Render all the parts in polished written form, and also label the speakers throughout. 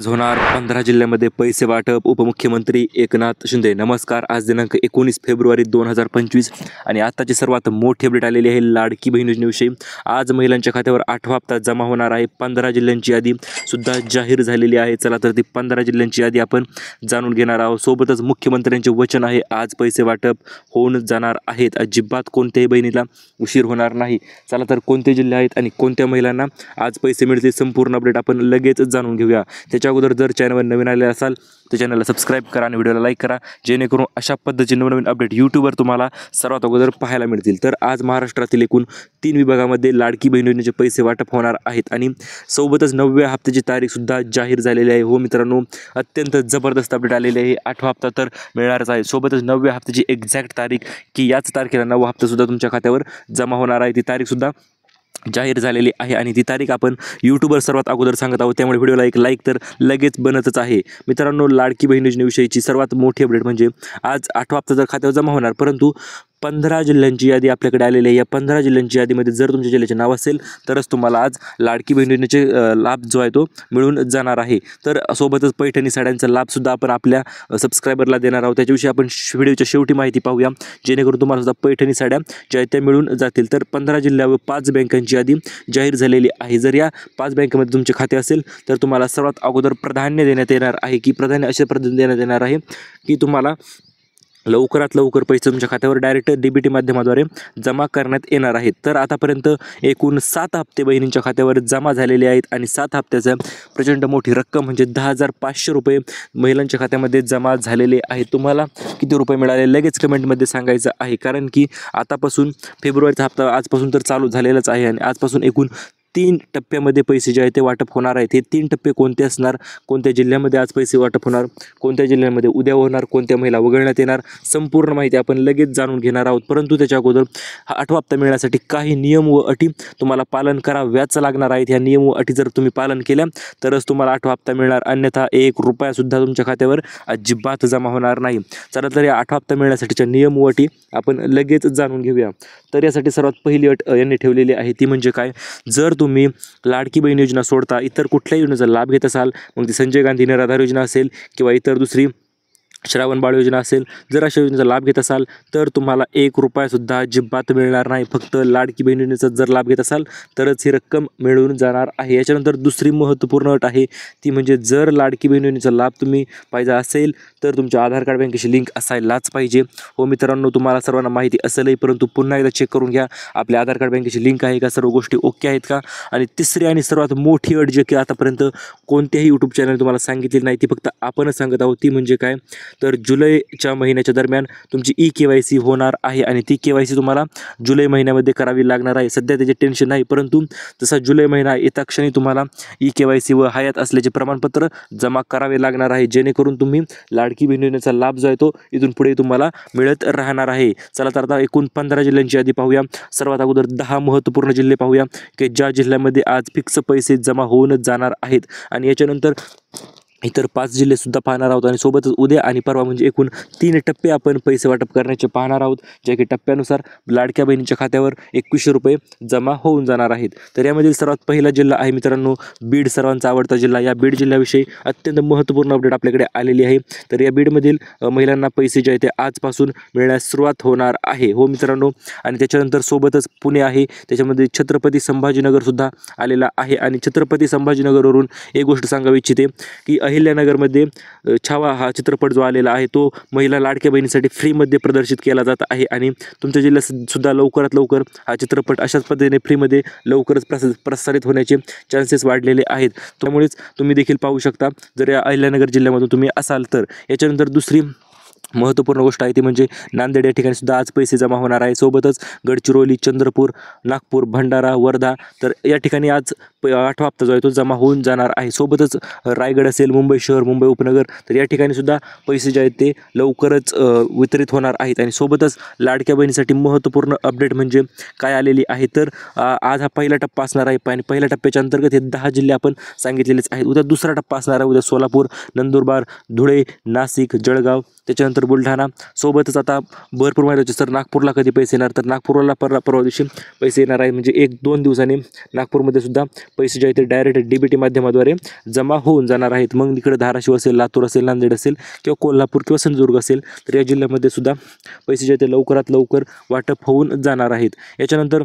Speaker 1: होणार 15 जिल्ह्यामध्ये पैसे वाटप. उपमुख्यमंत्री एकनाथ शिंदे. नमस्कार. आज दिनांक 19 फेब्रुवारी 2025 आणि आताची सर्वात मोठी अपडेट आलेली आहे लाडकी बहीण योजनेविषयी. आज महिलांच्या खात्यावर 8वा हप्ता जमा होणार आहे. 15 जिल्ह्यांची यादी सुद्धा जाहीर झालेली आहे. चला तर ती 15 जिल्ह्यांची यादी आपण जाणून घेणार आहोत. सोबतच मुख्यमंत्र्यांचे वचन आहे, आज पैसे वाटप होऊन जाणार आहेत. अजिबात कोणत्याही बहिणीला उशीर होणार नाही. चला तर कोणते जिल्हे आहेत आणि कोणत्या महिलांना आज पैसे मिळतील, संपूर्ण अपडेट आपण लगेच जाणून घेऊया. त्याच्या अगोदर जर चॅनलवर नवीन आले असाल तर चॅनलला सबस्क्राईब करा आणि व्हिडिओला लाईक करा, जेणेकरून अशा पद्धतीचे नवीन अपडेट यूट्यूबवर तुम्हाला सर्वात अगोदर पाहायला मिळतील. तर आज महाराष्ट्रातील एकूण 3 विभागामध्ये लाडकी बहीण योजनेचे पैसे वाटप होणार आहेत आणि सोबतच 9व्या हप्त्याची तारीखसुद्धा जाहीर झालेली आहे. हो मित्रांनो, अत्यंत जबरदस्त अपडेट आलेली आहे. 8वा हप्ता तर मिळणारच आहे. सोबतच 9व्या हप्त्याची एक्झॅक्ट तारीख की याच तारखेला 9वा हप्तासुद्धा तुमच्या खात्यावर जमा होणार आहे, ती तारीखसुद्धा जाहीर झालेली आहे आणि ती तारीख आपण यूट्यूबवर सर्वात अगोदर सांगत आहोत. त्यामुळे व्हिडिओला एक लाईक तर लगेच बनतच आहे. मित्रांनो, लाडकी बहीण योजनेविषयीची सर्वात मोठी अपडेट म्हणजे आज 8वा हप्ता तर खात्यावर जमा होणार, परंतु 15 जिल्ह्यांची यादी आपल्याकडे आलेली आहे. या 15 जिल्ह्यांची यादीमध्ये जर तुमच्या जिल्ह्याचे नाव असेल तरच तुम्हाला आज लाडकी बहीण योजनेचे लाभ जो आहे तो मिळून जाणार आहे. तर सोबतच पैठणी साड्यांचा लाभसुद्धा आपण आपल्या सबस्क्रायबरला देणार आहोत. त्याच्याविषयी आपण व्हिडिओच्या शेवटी माहिती पाहूया, जेणेकरून तुम्हाला सुद्धा पैठणी साड्या ज्या आहेत त्या मिळून जातील. तर 15 जिल्ह्यावर 5 बँकांची यादी जाहीर झालेली आहे. जर या 5 बँकेमध्ये तुमचे खाते असेल तर तुम्हाला सर्वात अगोदर प्राधान्य देण्यात येणार आहे, की प्राधान्य अशा पद्धतीने देण्यात येणार आहे की तुम्हाला लवकरात लवकर पैसे तुमच्या खात्यावर डायरेक्ट DBT माध्यमाद्वारे जमा करण्यात येणार आहेत. तर आतापर्यंत एकूण 7 हप्ते बहिणींच्या खात्यावर जमा झालेले आहेत आणि 7 हप्त्याचं प्रचंड मोठी रक्कम म्हणजे 10,500 रुपये महिलांच्या खात्यामध्ये जमा झालेले आहेत. तुम्हाला किती रुपये मिळाले लगेच कमेंटमध्ये सांगायचं आहे, कारण की आतापासून फेब्रुवारीचा हप्ता आजपासून तर चालू झालेलाच आहे आणि आजपासून एकूण 3 टप्प्यामध्ये पैसे जे आहे ते वाटप होणार आहेत. हे 3 टप्पे कोणते असणार, कोणत्या जिल्ह्यामध्ये आज पैसे वाटप होणार, कोणत्या जिल्ह्यामध्ये उद्या होणार, कोणत्या महिला वगळण्यात येणार, संपूर्ण माहिती आपण लगेच जाणून घेणार आहोत. परंतु त्याच्या अगोदर हा 8वा हप्ता मिळण्यासाठी काही नियम व अटी तुम्हाला पालन कराव्याच लागणार आहेत. ह्या नियम व अटी जर तुम्ही पालन केल्या तरच तुम्हाला 8वा हप्ता मिळणार, अन्यथा 1 रुपयासुद्धा तुमच्या खात्यावर अजिबात जमा होणार नाही. चला तर या 8वा हप्ता मिळण्यासाठीच्या नियम व अटी आपण लगेच जाणून घेऊया. तर यासाठी सर्वात पहिली अट यांनी ठेवलेली आहे, ती म्हणजे काय, जर तुम्ही लाडकी बहीण योजना सोडता इतर कुठल्याही योजनेचा लाभ घेत असाल, मग ती संजय गांधी निराधार योजना असेल किंवा इतर दुसरी श्रावण बाळ योजना असेल, जर अशा योजनेचा लाभ घेत असाल तर तुम्हाला 1 रुपयासुद्धा अजिबात मिळणार नाही. फक्त लाडकी बहीण योजनेचा जर लाभ घेत असाल तरच ही रक्कम मिळून जाणार आहे. याच्यानंतर दुसरी महत्त्वपूर्ण अट आहे, ती म्हणजे जर लाडकी बहीण योजनेचा लाभ तुम्ही पाहिजे असेल तर तुमच्या आधार कार्ड बँकेची लिंक असायलाच पाहिजे. हो मित्रांनो, तुम्हाला सर्वांना माहिती असेलही, परंतु पुन्हा एकदा चेक करून घ्या आपल्या आधार कार्ड बँकेची लिंक आहे का, सर्व गोष्टी ओके आहेत का. आणि तिसरी आणि सर्वात मोठी अट जी की आतापर्यंत कोणत्याही यूट्यूब चॅनल तुम्हाला सांगितली नाही, ती फक्त आपणच सांगत आहोत, ती म्हणजे काय, तर जुलैच्या महिन्याच्या दरम्यान तुमची KYC होणार आहे आणि ती KYC तुम्हाला जुलै महिन्यामध्ये करावी लागणार आहे. सध्या त्याचे टेन्शन नाही, परंतु जसा जुलै महिना येता क्षणी तुम्हाला KYC व हयात असल्याचे प्रमाणपत्र जमा करावे लागणार आहे, जेणेकरून तुम्ही लाडकी बहीण योजनेचा लाभ जो आहे तो इथून पुढे तुम्हाला मिळत राहणार आहे. चला तर आता एकूण 15 जिल्ह्यांची यादी पाहूया. सर्वात अगोदर 10 महत्त्वपूर्ण जिल्हे पाहूया की ज्या जिल्ह्यामध्ये आज फिक्स पैसे जमा होऊनच जाणार आहेत आणि याच्यानंतर इतर 5 जिल्हेसुद्धा पाहणार आहोत आणि सोबतच उद्या आणि परवा म्हणजे एकूण 3 टप्पे आपण पैसे वाटप करण्याचे पाहणार आहोत, जे की टप्प्यानुसार लाडक्या बहिणीच्या खात्यावर 2100 रुपये जमा होऊन जाणार आहेत. तर यामधील सर्वात पहिला जिल्हा आहे मित्रांनो बीड, सर्वांचा आवडता जिल्हा. या बीड जिल्ह्याविषयी अत्यंत महत्त्वपूर्ण अपडेट आपल्याकडे आलेली आहे. तर या बीडमधील महिलांना पैसे जे आहेत ते आजपासून मिळण्यास सुरुवात होणार आहे. हो मित्रांनो, आणि त्याच्यानंतर सोबतच पुणे आहे, त्याच्यामध्ये छत्रपती संभाजीनगरसुद्धा आलेला आहे आणि छत्रपती संभाजीनगरवरून एक गोष्ट सांगावी इच्छिते की अहिल्यानगरमध्ये छावा हा चित्रपट जो आलेला आहे तो महिला लाडक्या बहिणीसाठी फ्रीमध्ये प्रदर्शित केला जात आहे आणि तुमच्या जिल्ह्यात सुद्धा लवकरात लवकर हा चित्रपट अशाच पद्धतीने फ्रीमध्ये लवकरच प्रसारित होण्याचे चान्सेस वाढलेले आहेत. त्यामुळेच तुम्ही देखील पाहू शकता जर या अहिल्यानगर जिल्ह्यामधून तुम्ही असाल तर. याच्यानंतर दुसरी महत्त्वपूर्ण गोष्ट आहे ती म्हणजे नांदेड या ठिकाणी सुद्धा आज पैसे जमा होणार आहे. सोबतच गडचिरोली, चंद्रपूर, नागपूर, भंडारा, वर्धा, तर या ठिकाणी आज 8वा हप्ता जो आहे तो जमा होऊन जाणार आहे. सोबतच रायगड असेल, मुंबई शहर, मुंबई उपनगर, तर या ठिकाणी सुद्धा पैसे जे आहेत ते लवकरच वितरित होणार आहेत. आणि सोबतच लाडक्या बहिणीसाठी महत्त्वपूर्ण अपडेट म्हणजे काय आलेली आहे, तर आज हा पहिला टप्पा असणार आहे आणि पहिल्या टप्प्याच्या अंतर्गत हे 10 जिल्हे आपण सांगितलेलेच आहेत. उद्या दुसरा टप्पा असणार आहे. उद्या सोलापूर, नंदुरबार, धुळे, नाशिक, जळगाव, त्याच्यानंतर बुलढाणा. सोबतच आता भरपूर महिला सर नागपूरला कधी पैसे येणार, तर नागपूरला परवा दिवशी पैसे येणार आहे. म्हणजे 1-2 दिवसांनी नागपूरमध्ये सुद्धा पैसे जे आहेत ते डायरेक्ट DBT माध्यमाद्वारे जमा होऊन जाणार आहेत. मग इकडे धाराशिव असेल, लातूर असेल, नांदेड असेल किंवा कोल्हापूर किंवा सिंधुदुर्ग असेल, तर या जिल्ह्यामध्ये सुद्धा पैसे जे आहेत ते लवकरात लवकर वाटप होऊन जाणार आहेत. याच्यानंतर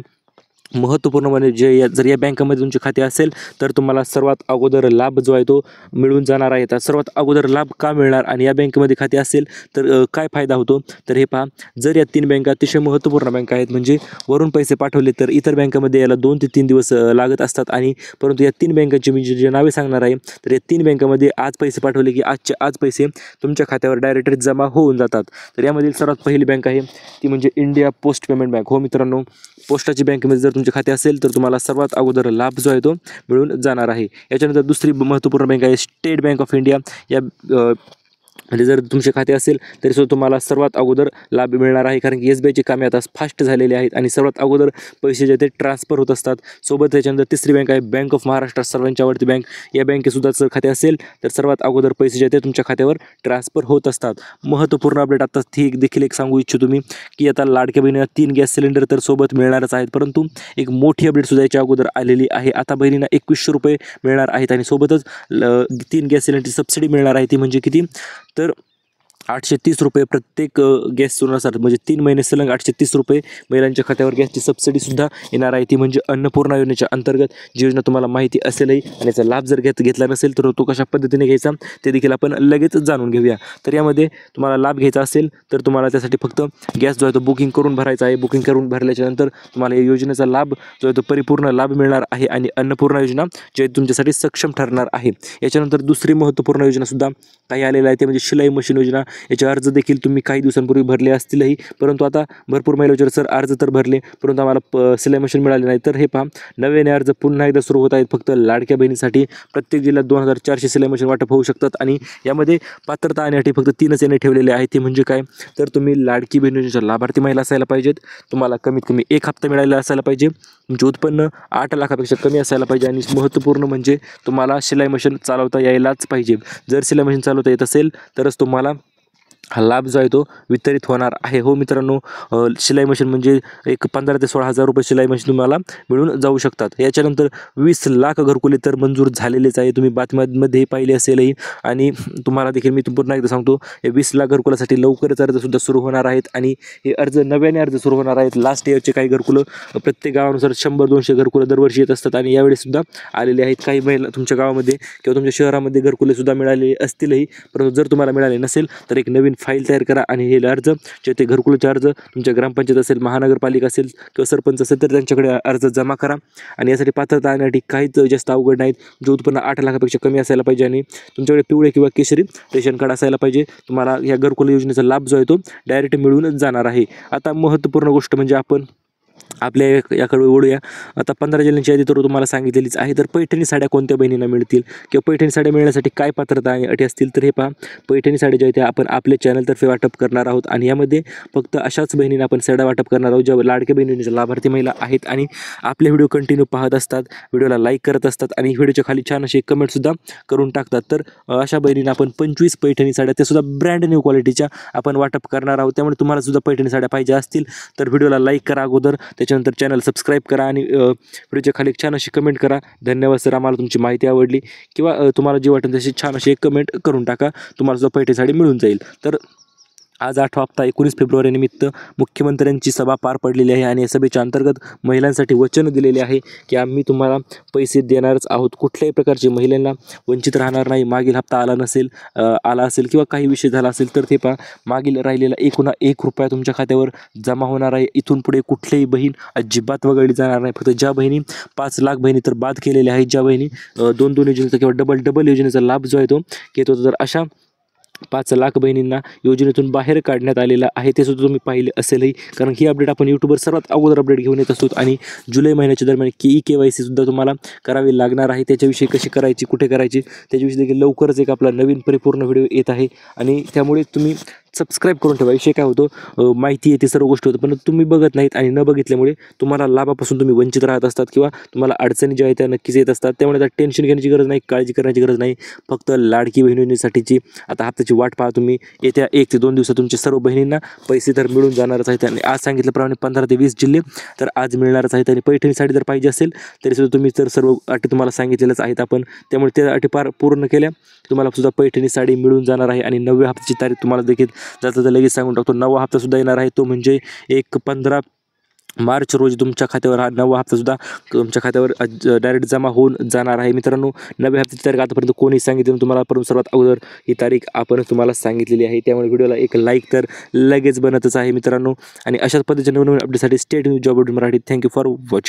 Speaker 1: महत्त्वपूर्ण म्हणजे जर या बँकामध्ये तुमचे खाते असेल तर तुम्हाला सर्वात अगोदर लाभ जो आहे तो मिळून जाणार आहे. तर सर्वात अगोदर लाभ का मिळणार आणि या बँकेमध्ये खाते असेल तर काय फायदा होतो, तर हे पहा, जर या 3 बँका अतिशय महत्त्वपूर्ण बँका आहेत, म्हणजे वरून पैसे पाठवले तर इतर बँकामध्ये याला 2 ते 3 दिवस लागत असतात. आणि परंतु या 3 बँकांची मी जे नावे सांगणार आहे, तर या 3 बँकामध्ये आज पैसे पाठवले की आजचे आज पैसे तुमच्या खात्यावर डायरेक्ट जमा होऊन जातात. तर यामधील सर्वात पहिली बँक आहे ती म्हणजे इंडिया पोस्ट पेमेंट बँक. हो मित्रांनो, पोस्टाची बँकेमध्ये जर तुमचे खाते असेल तर तुम्हाला सर्वात अगोदर लाभ जो आहे तो मिळून जाणार आहे. याच्यानंतर दुसरी महत्त्वपूर्ण बँक आहे स्टेट बँक ऑफ इंडिया. या म्हणजे जर तुमचे खाते असेल तरीसुद्धा तुम्हाला सर्वात अगोदर लाभ मिळणार आहे, कारण की SBIचे कामे आता फास्ट झालेले आहेत आणि सर्वात अगोदर पैसे जे ते ट्रान्सफर होत असतात. सोबत त्याच्यानंतर तिसरी बँक आहे बँक ऑफ महाराष्ट्र, सर्वांच्या आवडती बँक. या बँकेसुद्धा जर खाते असेल तर सर्वात अगोदर पैसे जे ते तुमच्या खात्यावर ट्रान्सफर होत असतात. महत्त्वपूर्ण अपडेट आता ती देखील एक सांगू इच्छितो मी, की आता लाडक्या बहिणीला 3 गॅस सिलेंडर तर सोबत मिळणारच आहेत, परंतु एक मोठी अपडेटसुद्धा याच्या अगोदर आलेली आहे. आता बहिणींना 2100 रुपये मिळणार आहेत आणि सोबतच 3 गॅस सिलेंडरची सबसिडी मिळणार आहे. ती म्हणजे किती, तर 830 रुपये प्रत्येक गॅस सिलेंडरसाठी, म्हणजे 3 महिने सलग 830 रुपये महिलांच्या खात्यावर गॅसची सबसिडीसुद्धा येणार आहे. ती म्हणजे अन्नपूर्णा योजनेच्या अंतर्गत जी योजना तुम्हाला माहिती असेलही, आणि याचा लाभ जर घेतला नसेल तर तो कशा पद्धतीने घ्यायचा ते देखील आपण लगेच जाणून घेऊया. तर यामध्ये तुम्हाला लाभ घ्यायचा असेल तर तुम्हाला त्यासाठी फक्त गॅस जो आहे तो बुकिंग करून भरायचा आहे. बुकिंग करून भरल्याच्यानंतर तुम्हाला या योजनेचा लाभ जो आहे तो परिपूर्ण लाभ मिळणार आहे आणि अन्नपूर्णा योजना जी आहे तुमच्यासाठी सक्षम ठरणार आहे. याच्यानंतर दुसरी महत्त्वपूर्ण योजनासुद्धा काही आलेलं आहे, ते म्हणजे शिलाई मशीन योजना. याचे अर्ज देखील तुम्ही काही दिवसांपूर्वी भरले असतीलही, परंतु आता भरपूर महिला विचार सर अर्ज तर भरले परंतु आम्हाला सिलाई मशीन मिळाली नाही. तर हे पहा, नव्याने अर्ज पुन्हा एकदा सुरू होत आहेत. फक्त लाडक्या बहिणीसाठी प्रत्येक जिल्ह्यात 2400 सिलाई मशीन वाटप होऊ शकतात आणि यामध्ये पात्रता आणि अटी फक्त 3च येणे ठेवलेले आहेत. ते म्हणजे काय, तर तुम्ही लाडकी बहीण योजनेच्या लाभार्थी महिला असायला पाहिजेत, तुम्हाला कमीत कमी 1 हप्ता मिळालेला असायला पाहिजे, तुमचे उत्पन्न 8 लाखापेक्षा कमी असायला पाहिजे आणि महत्त्वपूर्ण म्हणजे तुम्हाला शिलाई मशीन चालवता यायलाच पाहिजे. जर शिलाई मशीन चालवता येत असेल तरच तुम्हाला हा लाभ जो आहे तो वितरित होणार आहे. हो मित्रांनो, शिलाई मशीन म्हणजे एक 15 ते 16 हजार रुपये शिलाई मशीन तुम्हाला मिळून जाऊ शकतात. याच्यानंतर 20 लाख घरकुले तर मंजूर झालेलेच आहे, तुम्ही बातम्यांमध्येही पाहिले असेलही. आणि तुम्हाला देखील मी पुन्हा एकदा सांगतो, हे 20 लाख घरकुलासाठी लवकरच अर्जसुद्धा सुरू होणार आहेत आणि हे नव्याने अर्ज सुरू होणार आहेत. लास्ट इयरचे काही घरकुलं प्रत्येक गावानुसार 100-200 घरकुलं दरवर्षी येत असतात आणि यावेळीसुद्धा आलेले आहेत. काही महिला तुमच्या गावामध्ये किंवा तुमच्या शहरामध्ये घरकुलेसुद्धा मिळाले असतीलही, परंतु जर तुम्हाला मिळाले नसेल तर एक नवीन फाईल तयार करा आणि हे अर्ज जे ते घरकुलाचे अर्ज तुमच्या ग्रामपंचायत असेल, महानगरपालिका असेल किंवा सरपंच असेल तर त्यांच्याकडे अर्ज जमा करा. आणि यासाठी पात्रता आणण्यासाठी काहीच जास्त अवघड नाहीत. जे उत्पन्न 8 लाखापेक्षा कमी असायला पाहिजे आणि तुमच्याकडे पिवळे किंवा केशरी रेशन कार्ड असायला पाहिजे. तुम्हाला या घरकुल योजनेचा लाभ जो आहे तो डायरेक्ट मिळून जाणार आहे. आता महत्त्वपूर्ण गोष्ट म्हणजे आपण आपल्या याकडे वळूया. आता 15 जिल्ह्यांची यादी तर तुम्हाला सांगितलेलीच आहे. तर पैठणी साड्या कोणत्या बहिणींना मिळतील किंवा पैठणी साड्या मिळण्यासाठी काय पात्रता आणि अटी असतील, तर हे पहा, पैठणी साड्या ज्या आहेत त्या आपण आपल्या चॅनलतर्फे वाटप करणार आहोत आणि यामध्ये फक्त अशाच बहिणींना आपण साड्या वाटप करणार आहोत ज्या लाडक्या बहिणींच्या लाभार्थी महिला आहेत आणि आपले व्हिडिओ कंटिन्यू पाहत असतात, व्हिडिओला लाईक करत असतात आणि व्हिडिओच्या खाली छान अशी कमेंटसुद्धा करून टाकतात. तर अशा बहिणींना आपण 25 पैठणी साड्या, ते सुद्धा ब्रँड न्यू क्वालिटीच्या आपण वाटप करणार आहोत. त्यामुळे तुम्हाला सुद्धा पैठणी साड्या पाहिजे असतील तर व्हिडिओला लाईक करा अगोदर, त्याच्यानंतर चॅनल सबस्क्राईब करा आणि व्हिडिओच्या खाली छान अशी कमेंट करा, धन्यवाद सर आम्हाला तुमची माहिती आवडली, किंवा तुम्हाला जे वाटेल तशी छान अशी एक कमेंट करून टाका, तुम्हाला सुद्धा पैठणी साडी मिळून जाईल. तर आज 8 हप्ता 19 फेब्रुवारी निमित्त मुख्यमंत्र्यांची सभा पार पडलेली आहे आणि या सभेच्या अंतर्गत महिलांसाठी वचन दिलेले आहे की आम्ही तुम्हाला पैसे देणारच आहोत. कुठल्याही प्रकारचे महिलांना वंचित राहणार नाही. मागील हप्ता आला असेल किंवा काही विषय झाला असेल तर ते पहा, मागील राहिलेला एकूण 1 रुपया तुमच्या खात्यावर जमा होणार आहे. इथून पुढे कुठल्याही बहीण अजिबात वगळली जाणार नाही. फक्त ज्या बहिणी 5 लाख बहिणी तर बाद केलेल्या आहेत, ज्या बहिणी 2-2 योजनेचा किंवा डबल योजनेचा लाभ जो आहे तो घेत होता, तर अशा 5 लाख बहिणींना योजनेतून बाहेर काढण्यात आलेला आहे. ते सुद्धा तुम्ही पाहिले असेलही, कारण ही अपडेट आपण यूट्यूबवर सर्वात अगोदर अपडेट घेऊन येत असतो. आणि जुलै महिन्याच्या दरम्यान KYC सुद्धा तुम्हाला करावी लागणार आहे. त्याच्याविषयी कशी करायची, कुठे करायची, त्याच्याविषयी देखील लवकरच एक आपला नवीन परिपूर्ण व्हिडिओ येत आहे आणि त्यामुळे तुम्ही सबस्क्राईब करून ठेवा. विषय काय होतो, माहिती येते, सर्व गोष्टी होतं, पण तुम्ही बघत नाहीत आणि न बघितल्यामुळे तुम्हाला लाभापासून तुम्ही वंचित राहत असतात किंवा तुम्हाला अडचणी ज्या आहेत त्या नक्कीच येत असतात. त्यामुळे आता टेन्शन घेण्याची गरज नाही, काळजी करण्याची गरज नाही. फक्त लाडकी बहीण योजनेसाठीची आता हप्त्याची पैशाची वाट पाहा तुम्ही. येत्या 1 ते 2 दिवसात तुमच्या सर्व बहिणींना पैसे तर मिळून जाणारच आहेत. आणि आज सांगितल्याप्रमाणे 15 ते 20 जिल्हे तर आज मिळणारच आहेत. आणि पैठणी साडी जर पाहिजे असेल तरी सुद्धा तुम्ही तर सर्व अटी तुम्हाला सांगितलेल्याच आहेत आपण. त्यामुळे त्या अटी पूर्ण केल्या तुम्हाला सुद्धा पैठणी साडी मिळून जाणार आहे. आणि 9व्या हप्त्याची तारीख तुम्हाला देखील जाता लगेच सांगून टाकतो. 9वा हप्ता सुद्धा येणार आहे, तो म्हणजे 15 मार्च रोजी तुमच्या खात्यावर हा 9वा हप्ता सुद्धा तुमच्या खात्यावर डायरेक्ट जमा होऊन जाणार आहे. मित्रांनो, 9व्या हप्त्याची तारीख आतापर्यंत कोणी सांगितली तुम्हाला, परंतु सर्वात अगोदर ही तारीख आपण तुम्हाला सांगितलेली आहे. त्यामुळे व्हिडिओला एक लाईक तर लगेच बनतच आहे मित्रांनो. आणि अशाच पद्धतीने नवीन अपडेटसाठी stay tune job Marathi. Thank you for watching.